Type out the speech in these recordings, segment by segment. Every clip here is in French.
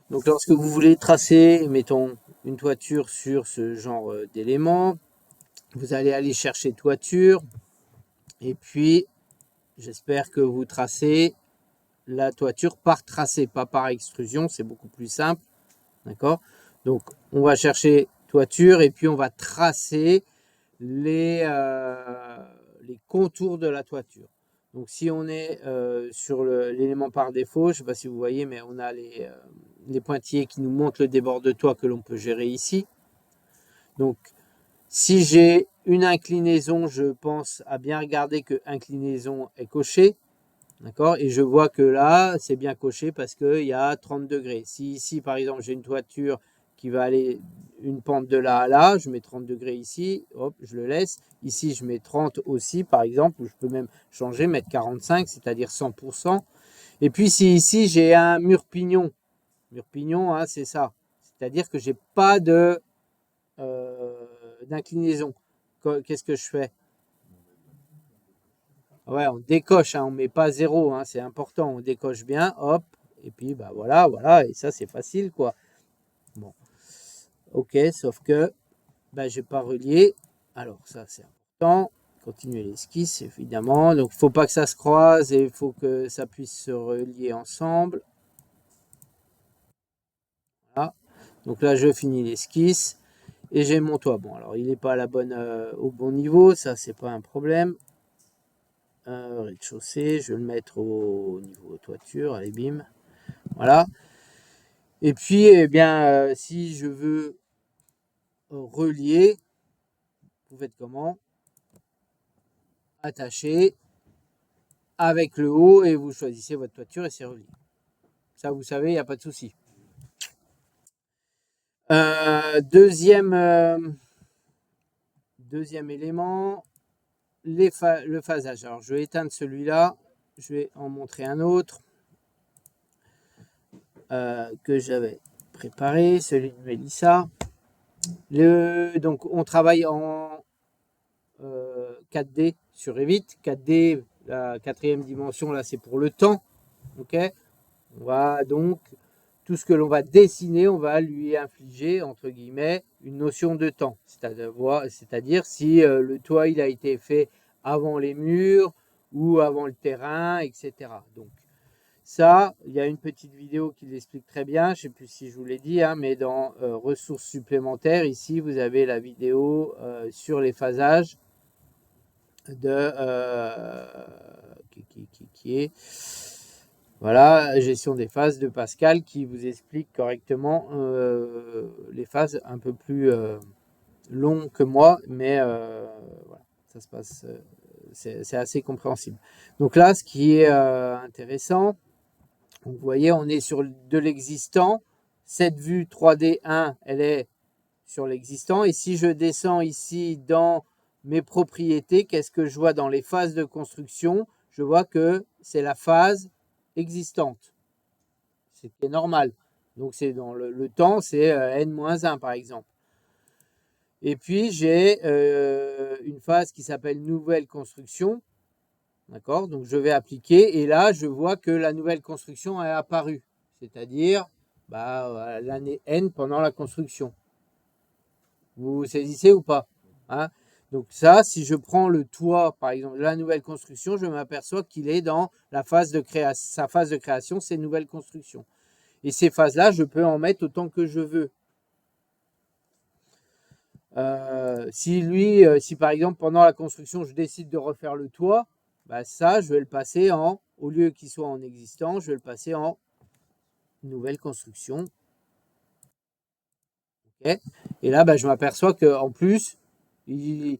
Donc lorsque vous voulez tracer, mettons, une toiture sur ce genre d'éléments, vous allez aller chercher toiture, et puis j'espère que vous tracez la toiture par tracé, pas par extrusion, c'est beaucoup plus simple, d'accord? Donc on va chercher toiture, et puis on va tracer les contours de la toiture. Donc si on est sur l'élément par défaut, je ne sais pas si vous voyez, mais on a les pointillés qui nous montrent le débord de toit que l'on peut gérer ici. Donc si j'ai une inclinaison, je pense à bien regarder que inclinaison est cochée. D'accord? Et je vois que là, c'est bien coché parce qu'il y a 30 degrés. Si ici, par exemple, j'ai une toiture qui va aller une pente de là à là, je mets 30 degrés ici, hop, je le laisse. Ici, je mets 30 aussi, par exemple, ou je peux même changer, mettre 45, c'est-à-dire 100%. Et puis, si ici, j'ai un mur-pignon, hein, c'est ça. C'est-à-dire que j'ai pas d'inclinaison. Qu'est-ce que je fais? Ouais, on décoche, hein, on met pas zéro, hein, c'est important, on décoche bien, hop, et puis bah voilà, et ça c'est facile quoi. Bon, ok, sauf que bah, j'ai pas relié, alors ça c'est important, continuer l'esquisse évidemment, donc faut pas que ça se croise et il faut que ça puisse se relier ensemble. Voilà. Donc là je finis l'esquisse et j'ai mon toit. Bon, alors il n'est pas à au bon niveau, ça c'est pas un problème. Rez-de-chaussée, je vais le mettre au niveau toiture, allez bim. Voilà. Et puis, eh bien, si je veux relier, vous faites comment? Attacher avec le haut et vous choisissez votre toiture et c'est relié. Ça, vous savez, il n'y a pas de souci. Deuxième élément, le phasage. Alors, je vais éteindre celui-là. Je vais en montrer un autre que j'avais préparé, celui de Mélissa. Donc, on travaille en 4D sur Revit. 4D, la quatrième dimension, là, c'est pour le temps. Ok, on va donc, tout ce que l'on va dessiner, on va lui infliger, entre guillemets, une notion de temps. C'est-à-dire si le toit, il a été fait avant les murs ou avant le terrain, etc. Donc, ça, il y a une petite vidéo qui l'explique très bien. Je ne sais plus si je vous l'ai dit, hein, mais dans ressources supplémentaires, ici, vous avez la vidéo sur les phasages qui est voilà, gestion des phases de Pascal qui vous explique correctement les phases un peu plus longs que moi, mais voilà, ça se passe, c'est assez compréhensible. Donc là, ce qui est intéressant, vous voyez, on est sur de l'existant. Cette vue 3D1, elle est sur l'existant. Et si je descends ici dans mes propriétés, qu'est-ce que je vois dans les phases de construction? Je vois que c'est la phase existante. C'est normal. Donc c'est dans le temps, c'est n-1 par exemple. Et puis j'ai une phase qui s'appelle nouvelle construction. D'accord? Donc je vais appliquer et là je vois que la nouvelle construction est apparue. C'est-à-dire bah, l'année n pendant la construction. Vous saisissez ou pas, hein? Donc ça, si je prends le toit, par exemple, de la nouvelle construction, je m'aperçois qu'il est dans la phase de création. Sa phase de création, c'est nouvelle construction. Et ces phases-là, je peux en mettre autant que je veux. Si par exemple, pendant la construction, je décide de refaire le toit, bah ça, je vais le passer au lieu qu'il soit en existant, je vais le passer en nouvelle construction. Okay. Et là, bah, je m'aperçois qu'en plus, il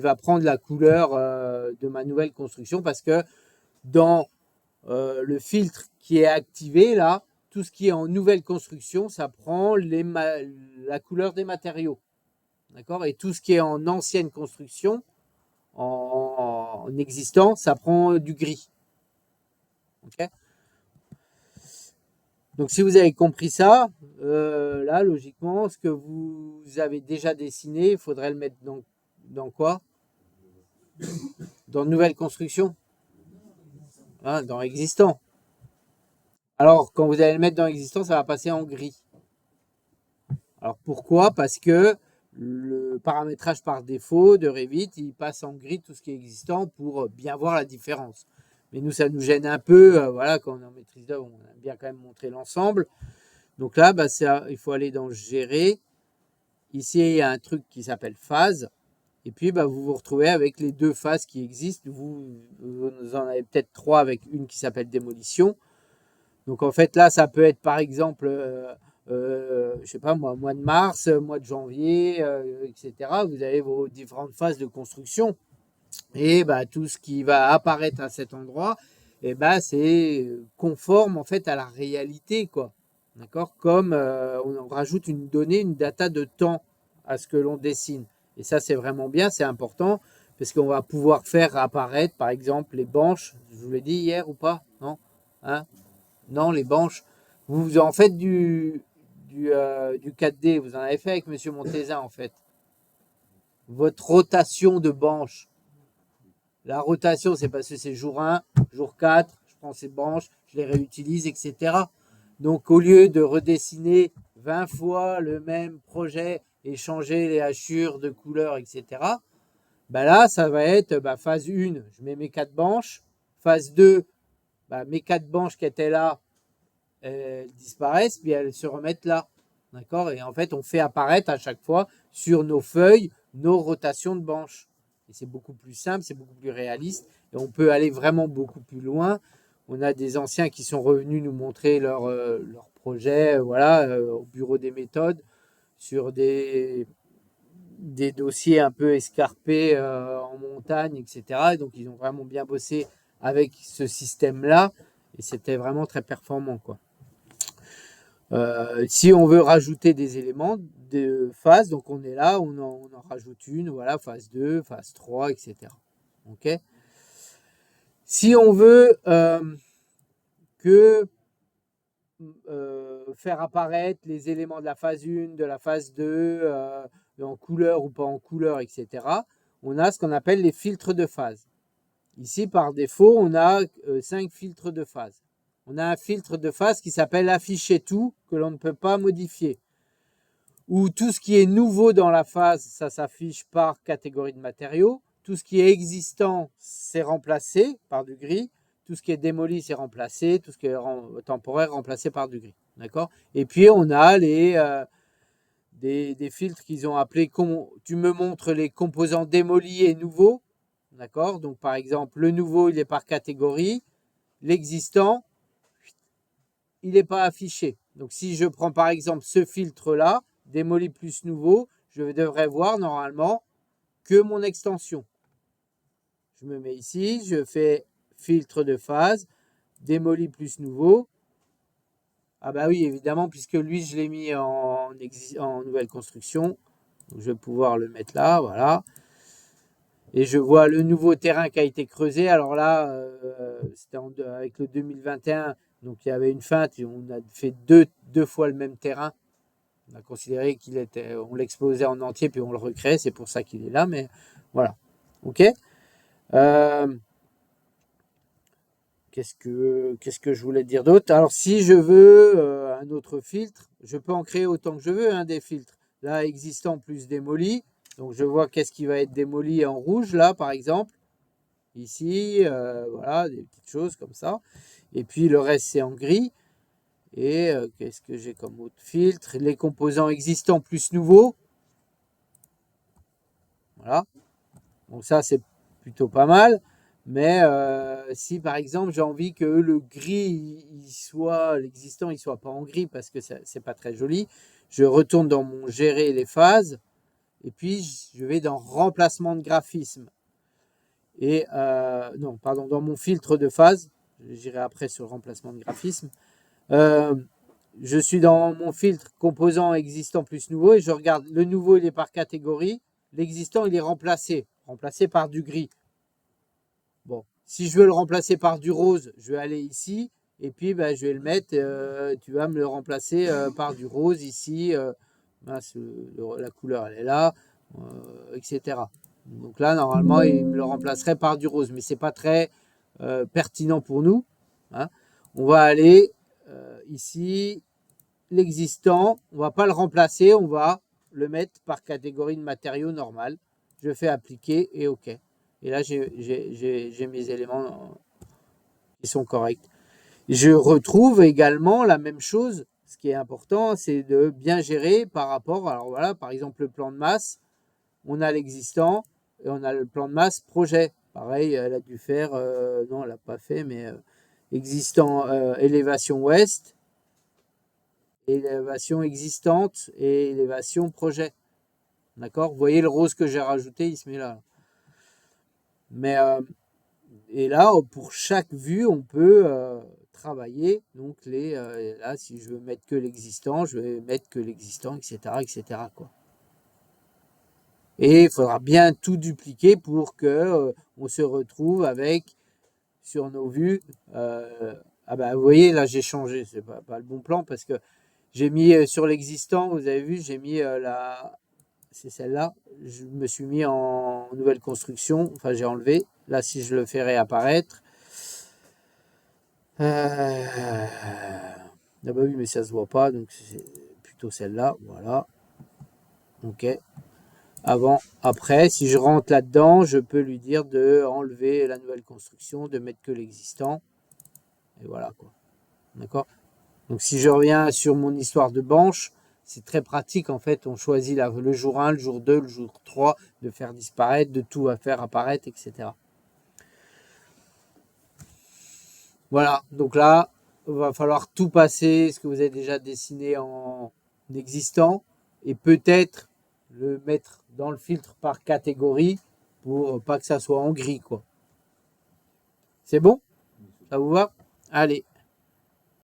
va prendre la couleur de ma nouvelle construction parce que dans le filtre qui est activé, là, tout ce qui est en nouvelle construction, ça prend la couleur des matériaux. D'accord? Et tout ce qui est en ancienne construction, en existant, ça prend du gris. Okay. Donc si vous avez compris ça, là, logiquement, ce que vous avez déjà dessiné, il faudrait le mettre dans quoi? Dans nouvelle construction, hein, dans existant. Alors, quand vous allez le mettre dans l'existant, ça va passer en gris. Alors, pourquoi? Parce que le paramétrage par défaut de Revit, il passe en gris tout ce qui est existant pour bien voir la différence. Mais nous, ça nous gêne un peu. Voilà, quand on est en maîtrise d'œuvre, on aime bien quand même montrer l'ensemble. Donc là, bah, il faut aller dans Gérer. Ici, il y a un truc qui s'appelle phase. Et puis, bah, vous vous retrouvez avec les deux phases qui existent. Vous en avez peut-être trois avec une qui s'appelle démolition. Donc, en fait, là, ça peut être, par exemple, je sais pas moi, mois de mars, mois de janvier, etc. Vous avez vos différentes phases de construction. Et bah, tout ce qui va apparaître à cet endroit, et bah, c'est conforme, en fait, à la réalité, quoi. D'accord? Comme on rajoute une donnée, une data de temps à ce que l'on dessine. Et ça, c'est vraiment bien, c'est important, parce qu'on va pouvoir faire apparaître, par exemple, les banches. Je vous l'ai dit hier ou pas? Non? Hein? Non, les banches. Vous en faites du 4D, vous en avez fait avec Monsieur Montezin, en fait. Votre rotation de banches. La rotation, c'est parce que c'est jour 1, jour 4, je prends ces branches, je les réutilise, etc. Donc, au lieu de redessiner 20 fois le même projet et changer les hachures de couleurs, etc., bah là, ça va être phase 1, je mets mes 4 banches. Phase 2, mes 4 banches qui étaient là, elles disparaissent, puis elles se remettent là. D'accord? Et en fait, on fait apparaître à chaque fois sur nos feuilles nos rotations de banches. Et c'est beaucoup plus simple, c'est beaucoup plus réaliste. Et on peut aller vraiment beaucoup plus loin. On a des anciens qui sont revenus nous montrer leur projet au bureau des méthodes sur des dossiers un peu escarpés en montagne, etc. Et donc, ils ont vraiment bien bossé avec ce système-là. Et c'était vraiment très performant, quoi. Si on veut rajouter des éléments de phase, donc on est là, on en rajoute une, voilà, phase 2, phase 3, etc. Ok. Si on veut faire apparaître les éléments de la phase 1, de la phase 2, en couleur ou pas en couleur, etc., on a ce qu'on appelle les filtres de phase. Ici, par défaut, on a 5 filtres de phase. On a un filtre de phase qui s'appelle afficher tout, que l'on ne peut pas modifier. Où tout ce qui est nouveau dans la phase, ça s'affiche par catégorie de matériaux. Tout ce qui est existant, c'est remplacé par du gris. Tout ce qui est démoli, c'est remplacé. Tout ce qui est temporaire, remplacé par du gris. D'accord? Et puis, on a des filtres qu'ils ont appelés, tu me montres les composants démolis et nouveaux. D'accord? Donc, par exemple, le nouveau, il est par catégorie. L'existant, il n'est pas affiché. Donc, si je prends par exemple ce filtre-là, démoli plus nouveau, je devrais voir normalement que mon extension. Je me mets ici, je fais filtre de phase, démoli plus nouveau. Ah bah oui, évidemment, puisque lui, je l'ai mis en nouvelle construction. Donc, je vais pouvoir le mettre là, voilà. Et je vois le nouveau terrain qui a été creusé. Alors là, c'était avec le 2021, donc il y avait une feinte et on a fait deux fois le même terrain. On a considéré on l'exposait en entier puis on le recrée, c'est pour ça qu'il est là, mais voilà. Ok. Qu'est-ce que je voulais dire d'autre? Alors si je veux un autre filtre, je peux en créer autant que je veux, des filtres. Là, existant plus démoli. Donc je vois qu'est-ce qui va être démoli en rouge là, par exemple. Ici, voilà, des petites choses comme ça. Et puis le reste, c'est en gris. Et qu'est-ce que j'ai comme autre filtre? Les composants existants plus nouveaux. Voilà. Donc ça, c'est plutôt pas mal. Mais si par exemple j'ai envie que le gris, l'existant, il soit pas en gris parce que c'est pas très joli, je retourne dans mon gérer les phases et puis je vais dans remplacement de graphisme. Et non, pardon, dans mon filtre de phase, j'irai après sur le remplacement de graphisme. Je suis dans mon filtre composant existant plus nouveau et je regarde le nouveau, il est par catégorie. L'existant, il est remplacé par du gris. Bon, si je veux le remplacer par du rose, je vais aller ici et puis je vais le mettre. Tu vas me le remplacer par du rose ici. La couleur, elle est là, etc. Donc là, normalement, il me le remplacerait par du rose, mais c'est pas très pertinent pour nous. Hein. On va aller ici, l'existant, on ne va pas le remplacer, on va le mettre par catégorie de matériaux normal. Je fais appliquer et OK. Et là, j'ai mes éléments qui sont corrects. Je retrouve également la même chose. Ce qui est important, c'est de bien gérer par rapport, alors voilà, par exemple, le plan de masse, on a l'existant et on a le plan de masse projet. Pareil, elle a dû faire, non, elle n'a pas fait, mais existant, élévation ouest, élévation existante et élévation projet. D'accord? Vous voyez le rose que j'ai rajouté, il se met là. Mais, et là, pour chaque vue, on peut travailler. Donc, là, si je veux mettre que l'existant, je vais mettre que l'existant, etc., etc., quoi. Et il faudra bien tout dupliquer pour que on se retrouve avec, sur nos vues, ah bah, vous voyez, là, j'ai changé. C'est pas le bon plan parce que j'ai mis sur l'existant, vous avez vu, j'ai mis c'est celle-là. Je me suis mis en nouvelle construction. Enfin, j'ai enlevé. Là, si je le fais réapparaître. Ah bah oui, mais ça se voit pas. Donc, c'est plutôt celle-là. Voilà. OK. Avant, après, si je rentre là-dedans, je peux lui dire de enlever la nouvelle construction, de mettre que l'existant. Et voilà, quoi. D'accord? Donc, si je reviens sur mon histoire de banche, c'est très pratique, en fait. On choisit le jour 1, le jour 2, le jour 3, de faire disparaître, de tout à faire apparaître, etc. Voilà. Donc là, il va falloir tout passer, ce que vous avez déjà dessiné en existant, et peut-être le mettre dans le filtre par catégorie pour pas que ça soit en gris, quoi. C'est bon? Ça vous va? Allez.